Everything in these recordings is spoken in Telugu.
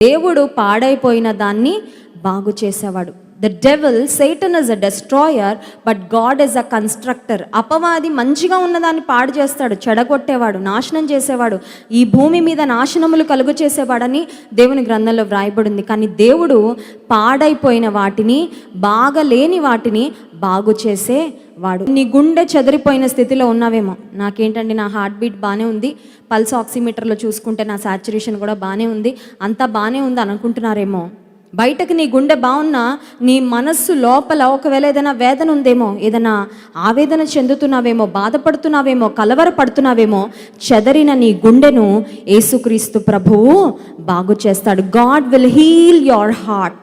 దేవుడు పాడైపోయిన దాన్ని బాగు చేసేవాడు. The devil, Satan is a destroyer, but God is a constructor. అపవాది మంచిగా ఉన్నదాన్ని పాడు చేస్తాడు, చెడగొట్టేవాడు, నాశనం చేసేవాడు, ఈ భూమి మీద నాశనములు కలుగు చేసేవాడని దేవుని గ్రంథంలో వ్రాయబడింది. కానీ దేవుడు పాడైపోయిన వాటిని, బాగలేని వాటిని బాగు చేసేవాడు. నీ గుండె చెదిరిపోయిన స్థితిలో ఉన్నావేమో, నాకేంటండి నా హార్ట్ బీట్ బాగానే ఉంది, పల్స్ ఆక్సిమీటర్లో చూసుకుంటే నా సాచురేషన్ కూడా బాగానే ఉంది, అంతా బాగానే ఉంది అనుకుంటున్నారేమో. బయటకు నీ గుండె బాగున్నా నీ మనస్సు లోపల ఒకవేళ ఏదైనా వేదన ఉందేమో, ఏదైనా ఆవేదన చెందుతున్నావేమో, బాధపడుతున్నావేమో, కలవరపడుతున్నావేమో, చెదరిన నీ గుండెను యేసుక్రీస్తు ప్రభువు బాగు చేస్తాడు. God will heal your heart.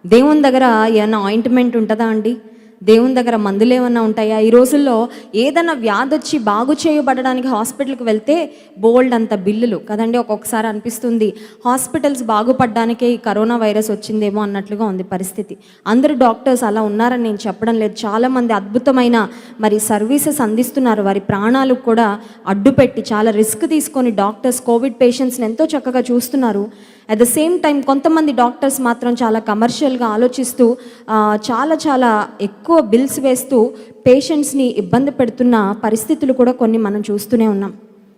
దేవుని దగ్గర ఏమైనా ఆయింట్మెంట్ ఉంటుందా అండి? దేవుని దగ్గర మందులు ఏమన్నా ఉంటాయా? ఈ రోజుల్లో ఏదైనా వ్యాధి వచ్చి బాగు చేయబడడానికి హాస్పిటల్కి వెళ్తే బోల్డ్ అంత బిల్లులు కదండి. ఒక్కొక్కసారి అనిపిస్తుంది హాస్పిటల్స్ బాగుపడడానికే ఈ కరోనా వైరస్ వచ్చిందేమో అన్నట్లుగా ఉంది పరిస్థితి. అందరు డాక్టర్స్ అలా ఉన్నారని నేను చెప్పడం లేదు. చాలామంది అద్భుతమైన సర్వీసెస్ అందిస్తున్నారు. వారి ప్రాణాలకు కూడా అడ్డుపెట్టి చాలా రిస్క్ తీసుకొని డాక్టర్స్ కోవిడ్ పేషెంట్స్ని ఎంతో చక్కగా చూస్తున్నారు. అట్ ద సేమ్ టైం కొంతమంది డాక్టర్స్ మాత్రం చాలా కమర్షియల్గా ఆలోచిస్తూ చాలా ఎక్కువ బిల్స్ వేస్తూ పేషెంట్స్ని ఇబ్బంది పెడుతున్న పరిస్థితులు కూడా కొన్ని మనం చూస్తూనే ఉన్నాం.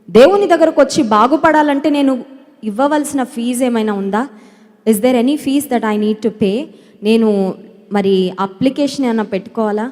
దేవుని దగ్గరకు వచ్చి బాగుపడాలంటే నేను ఇవ్వవలసిన ఫీజు ఏమైనా ఉందా? Is there any fees that I need to pay? నేను మరి అప్లికేషన్ ఏమైనా పెట్టుకోవాలా?